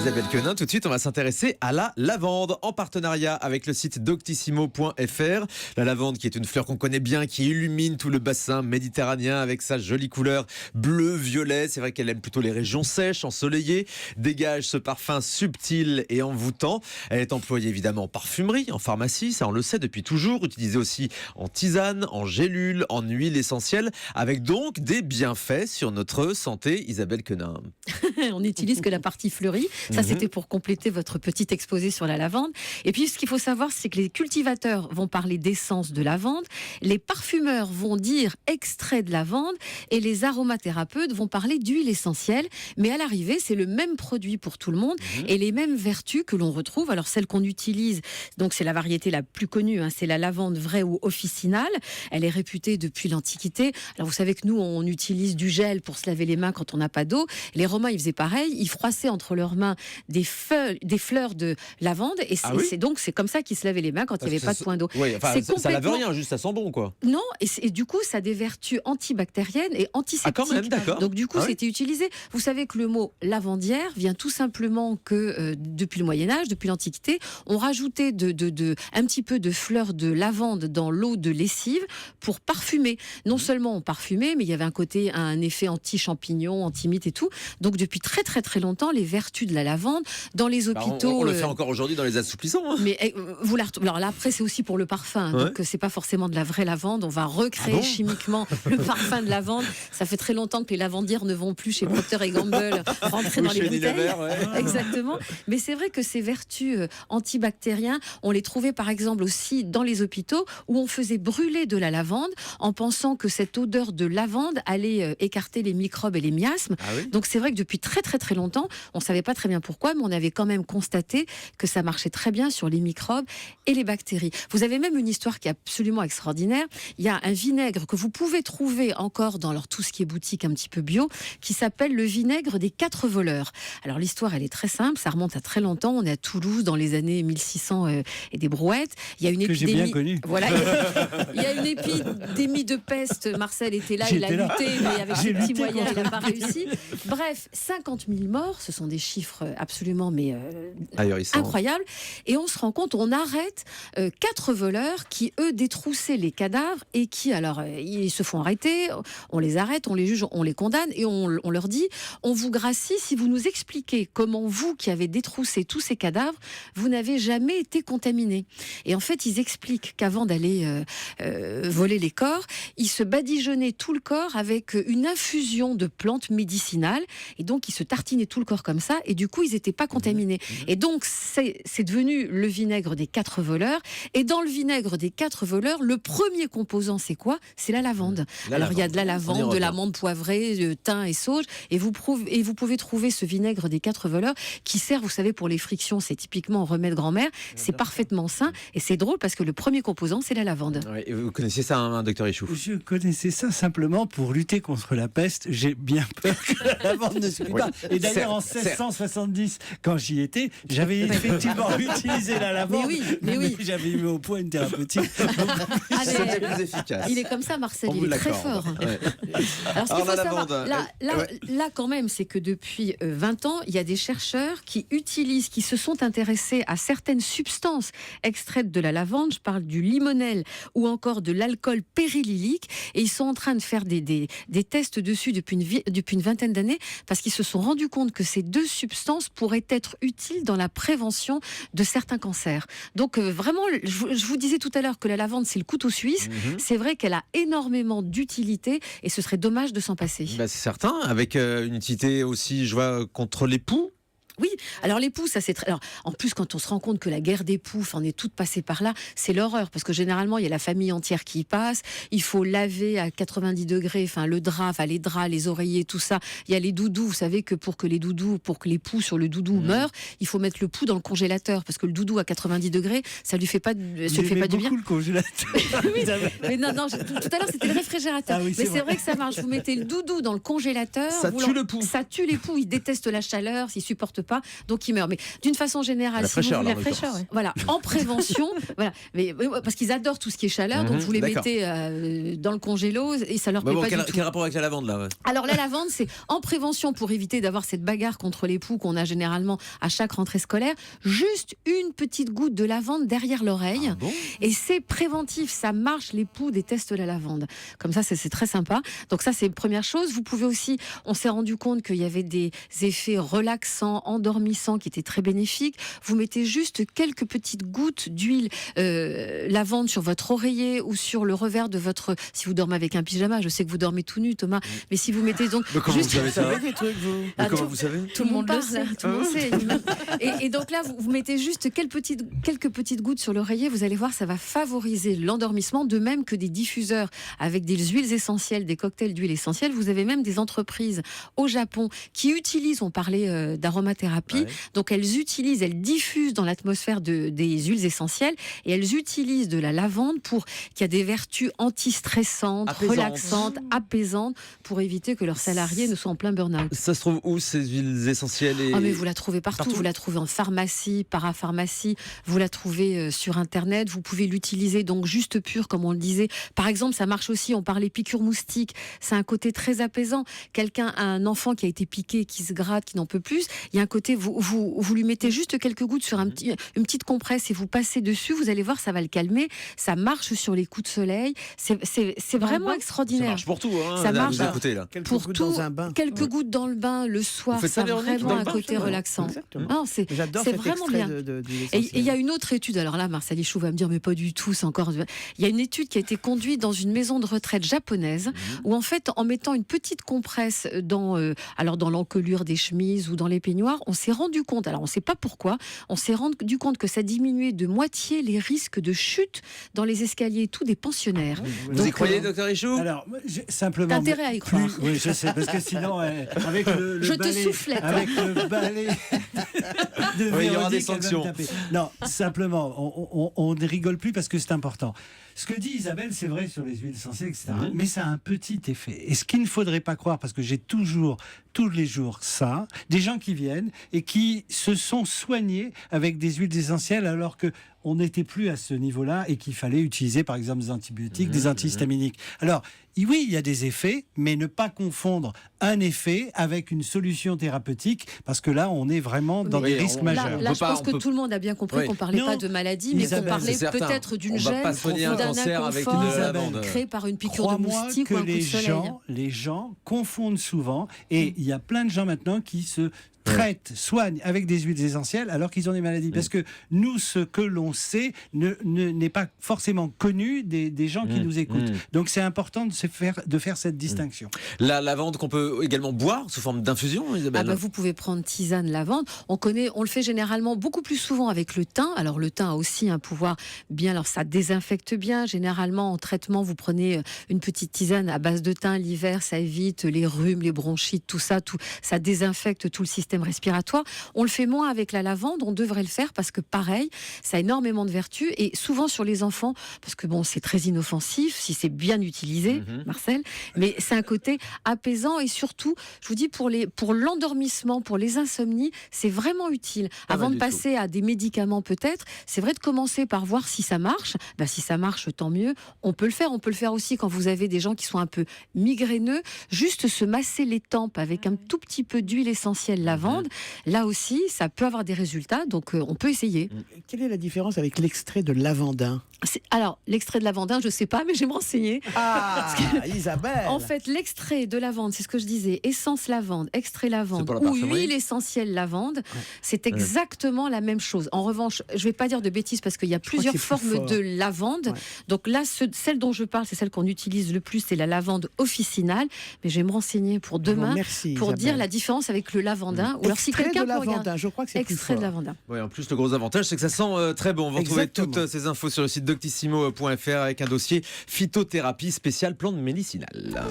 Isabelle Quenin. Tout de suite, on va s'intéresser à la lavande en partenariat avec le site doctissimo.fr. La lavande qui est une fleur qu'on connaît bien, qui illumine tout le bassin méditerranéen avec sa jolie couleur bleu-violet. C'est vrai qu'elle aime plutôt les régions sèches, ensoleillées. Dégage ce parfum subtil et envoûtant. Elle est employée évidemment en parfumerie, en pharmacie, ça on le sait depuis toujours. Utilisée aussi en tisane, en gélule, en huile essentielle, avec donc des bienfaits sur notre santé. Isabelle Quenin. On n'utilise que la partie fleurie. Ça, c'était pour compléter votre petit exposé sur la lavande. Et puis, ce qu'il faut savoir, c'est que les cultivateurs vont parler d'essence de lavande, les parfumeurs vont dire extrait de lavande, et les aromathérapeutes vont parler d'huile essentielle. Mais à l'arrivée, c'est le même produit pour tout le monde et les mêmes vertus que l'on retrouve. Alors, celle qu'on utilise, donc c'est la variété la plus connue, c'est la lavande vraie ou officinale. Elle est réputée depuis l'Antiquité. Alors, vous savez que nous, on utilise du gel pour se laver les mains quand on n'a pas d'eau. Les Romains, ils faisaient pareil. Ils froissaient entre leurs mains des fleurs de lavande. Et c'est comme ça qu'ils se lavaient les mains quand il n'y avait pas de point d'eau. Oui, ça lave rien, juste ça sent bon, quoi. Non, et du coup, ça a des vertus antibactériennes et antiseptiques. Ah, quand même, d'accord. Donc, du coup, c'était utilisé. Vous savez que le mot lavandière vient tout simplement que depuis le Moyen-Âge, depuis l'Antiquité, on rajoutait un petit peu de fleurs de lavande dans l'eau de lessive pour parfumer. Non seulement on parfumait, mais il y avait un effet anti-champignon, anti-mite et tout. Donc, depuis très très très longtemps, les vertus de la lavande dans les hôpitaux. On le fait encore aujourd'hui dans les assouplissants. Mais alors là, après, c'est aussi pour le parfum. Donc, c'est pas forcément de la vraie lavande. On va recréer chimiquement le parfum de lavande. Ça fait très longtemps que les lavandières ne vont plus chez Procter & Gamble rentrer dans les bouteilles. Exactement. Mais c'est vrai que ces vertus antibactériennes, on les trouvait par exemple aussi dans les hôpitaux où on faisait brûler de la lavande en pensant que cette odeur de lavande allait écarter les microbes et les miasmes. Donc c'est vrai que depuis très très très longtemps, on savait pas très bien pourquoi, mais on avait quand même constaté que ça marchait très bien sur les microbes et les bactéries. Vous avez même une histoire qui est absolument extraordinaire. Il y a un vinaigre que vous pouvez trouver encore dans tout ce qui est boutique un petit peu bio, qui s'appelle le vinaigre des 4 voleurs. Alors l'histoire, elle est très simple, ça remonte à très longtemps. On est à Toulouse dans les années 1600 et des brouettes. Il y a une épidémie. Que j'ai bien connu. Voilà, il y a une épidémie de peste. Marcel était là, il a lutté, mais avec ses petits moyens, il n'a pas réussi. Bref, 50 000 morts, ce sont des chiffres absolument incroyables. Et on se rend compte, on arrête 4 voleurs qui, eux, détroussaient les cadavres et qui, alors, ils se font arrêter, on les arrête, on les juge, on les condamne et on leur dit, on vous gracie si vous nous expliquez comment vous, qui avez détroussé tous ces cadavres, vous n'avez jamais été contaminé. Et en fait, ils expliquent qu'avant d'aller voler les corps, ils se badigeonnaient tout le corps avec une infusion de plantes médicinales et donc ils se tartinaient tout le corps comme ça et du coup, ils n'étaient pas contaminés. Et donc, c'est devenu le vinaigre des 4 voleurs. Et dans le vinaigre des 4 voleurs, le premier composant, c'est quoi ? C'est la lavande. Alors, il y a de la lavande, de l'amande poivrée, de thym et sauge. Et vous pouvez trouver ce vinaigre des 4 voleurs qui sert, vous savez, pour les frictions. C'est typiquement remède grand-mère. C'est parfaitement sain. Et c'est drôle parce que le premier composant, c'est la lavande. Et vous connaissez ça, docteur Ichouf ? Je connaissais ça simplement pour lutter contre la peste. J'ai bien peur que la lavande ne suffit pas. Et d'ailleurs, en 1670, quand j'y étais, j'avais effectivement utilisé la lavande. Mais oui. J'avais mis au point une thérapeutique. C'était plus efficace. Il est comme ça, Marcel. Il est très fort. Alors, ce qu'il faut savoir, là, quand même, c'est que depuis 20 ans, il y a des chercheurs qui se sont intéressés à certaines substances extraites de la lavande. Je parle du limonèle ou encore de l'alcool périlylique. Et ils sont en train de faire des tests dessus depuis une vingtaine d'années parce qu'ils se sont rendus compte que ces 2 substances pourraient être utiles dans la prévention de certains cancers. Donc vraiment, je vous disais tout à l'heure que la lavande, c'est le couteau suisse. C'est vrai qu'elle a énormément d'utilité et ce serait dommage de s'en passer. C'est certain, avec une utilité aussi, je vois, contre les poux. Oui, alors les poux, ça c'est très... Alors, en plus, quand on se rend compte que la guerre des poux, on est toutes passées par là, c'est l'horreur, parce que généralement, il y a la famille entière qui y passe, il faut laver à 90 degrés, les draps, les draps, les oreillers, tout ça. Il y a les doudous, vous savez que pour que les poux sur le doudou meurent, il faut mettre le poux dans le congélateur, parce que le doudou à 90 degrés, ça lui fait pas du bien. Le congélateur. Oui, mais non, tout à l'heure, c'était le réfrigérateur. Mais c'est vrai que ça marche. Vous mettez le doudou dans le congélateur. Ça tue le poux. Ça tue les poux, ils détestent la chaleur, ils supportent pas, donc il meurt. Mais d'une façon générale, la fraîcheur, la fraîcheur, voilà, en prévention, voilà, mais parce qu'ils adorent tout ce qui est chaleur, donc vous les mettez dans le congélo et ça leur plaît pas du tout. Quel rapport avec la lavande là? Alors la lavande, c'est en prévention pour éviter d'avoir cette bagarre contre les poux qu'on a généralement à chaque rentrée scolaire. Juste une petite goutte de lavande derrière l'oreille, et c'est préventif, ça marche. Les poux détestent la lavande. Comme ça, c'est très sympa. Donc ça, c'est première chose. Vous pouvez aussi, on s'est rendu compte qu'il y avait des effets relaxants, endormissants qui étaient très bénéfiques. Vous mettez juste quelques petites gouttes d'huile lavande sur votre oreiller ou sur le revers de votre... Si vous dormez avec un pyjama, je sais que vous dormez tout nu, Thomas, mais si vous mettez donc... Mais comment juste... vous savez des trucs, vous comment vous savez? Tout le monde le sait. Tout le monde sait. Et donc là, vous mettez juste quelques petites gouttes sur l'oreiller, vous allez voir, ça va favoriser l'endormissement, de même que des diffuseurs avec des huiles essentielles, des cocktails d'huile essentielle. Vous avez même des entreprises au Japon qui utilisent, on parlait d'aromathérapie, donc elles diffusent dans l'atmosphère des huiles essentielles, et elles utilisent de la lavande qui a des vertus antistressantes, relaxantes, apaisantes, pour éviter que leurs salariés ne soient en plein burn-out. Ça se trouve où, ces huiles essentielles mais vous la trouvez partout. Vous la trouvez en pharmacie, parapharmacie, vous la trouvez sur Internet. Vous pouvez l'utiliser donc juste pure, comme on le disait. Par exemple, ça marche aussi, on parlait piqûre moustique. C'est un côté très apaisant. Un enfant qui a été piqué, qui se gratte, qui n'en peut plus, il y a un côté, vous lui mettez juste quelques gouttes sur une petite compresse et vous passez dessus, vous allez voir, ça va le calmer. Ça marche sur les coups de soleil. C'est vraiment extraordinaire. Ça marche pour tout. Ça marche pour tout. Dans un bain. Quelques gouttes dans le bain le soir, ça a vraiment un côté relaxant. J'adore c'est cet vraiment extrait bien. Et il y a une autre étude, alors là, Marcel Ichou va me dire, mais pas du tout, c'est encore... Il y a une étude qui a été conduite dans une maison de retraite japonaise, où en fait, en mettant une petite compresse dans l'encolure des chemises ou dans les peignoirs, on s'est rendu compte, alors on ne sait pas pourquoi, on s'est rendu compte que ça diminuait de moitié les risques de chute dans les escaliers et tout des pensionnaires. Vous y croyez, docteur Ichou? Alors, simplement... T'as intérêt à y croire. Oui, je sais, parce que sinon, avec le je balai, te soufflais. Avec le balai de il y aura des Véronique, elle va me sanctions. taper. Non, simplement, on ne rigole plus parce que c'est important. Ce que dit Isabelle, c'est vrai sur les huiles essentielles, etc. Mais ça a un petit effet. Et ce qu'il ne faudrait pas croire, parce que j'ai toujours, tous les jours, des gens qui viennent et qui se sont soignés avec des huiles essentielles alors que on n'était plus à ce niveau-là et qu'il fallait utiliser, par exemple, des antibiotiques, des antihistaminiques. Alors, oui, il y a des effets, mais ne pas confondre un effet avec une solution thérapeutique, parce que là, on est vraiment dans des risques majeurs. Là, je pense que tout le monde a bien compris qu'on ne parlait pas de maladie, mais qu'on parlait peut-être d'une gêne ou d'un inconfort créé par une piqûre de moustique ou un coup de soleil. Les gens confondent souvent, et il y a plein de gens maintenant qui se soignent avec des huiles essentielles alors qu'ils ont des maladies. Parce que nous, ce que l'on sait n'est pas forcément connu des gens qui nous écoutent. Donc c'est important de faire cette distinction. La lavande qu'on peut également boire sous forme d'infusion, Isabelle? Vous pouvez prendre tisane lavande. On le fait généralement beaucoup plus souvent avec le thym. Alors le thym a aussi un pouvoir bien, alors ça désinfecte bien. Généralement en traitement, vous prenez une petite tisane à base de thym l'hiver, ça évite les rhumes, les bronchites, tout ça désinfecte tout le système respiratoire. On le fait moins avec la lavande, on devrait le faire parce que pareil, ça a énormément de vertus et souvent sur les enfants, parce que c'est très inoffensif si c'est bien utilisé, Marcel, mais c'est un côté apaisant et surtout, je vous dis, pour l'endormissement, pour les insomnies, c'est vraiment utile. Avant de passer à des médicaments peut-être, c'est vrai de commencer par voir si ça marche. Si ça marche, tant mieux. On peut le faire aussi quand vous avez des gens qui sont un peu migraineux, juste se masser les tempes avec un tout petit peu d'huile essentielle lavande. Là aussi, ça peut avoir des résultats, donc on peut essayer. Quelle est la différence avec l'extrait de lavandin? Alors, l'extrait de lavandin, je ne sais pas, mais je vais me renseigner. Isabelle! En fait, l'extrait de lavande, c'est ce que je disais, essence lavande, extrait lavande ou huile essentielle lavande, c'est exactement la même chose. En revanche, je ne vais pas dire de bêtises parce qu'il y a plusieurs formes de lavande. Donc là, celle dont je parle, c'est celle qu'on utilise le plus, c'est la lavande officinale. Mais je vais me renseigner pour demain, pour dire la différence avec le lavandin. Ou alors si quelqu'un peut regarder, je crois que c'est extrait de lavandin. Oui, en plus, le gros avantage, c'est que ça sent très bon. Vous retrouvez toutes ces infos sur le site doctissimo.fr avec un dossier phytothérapie spéciale plante médicinale.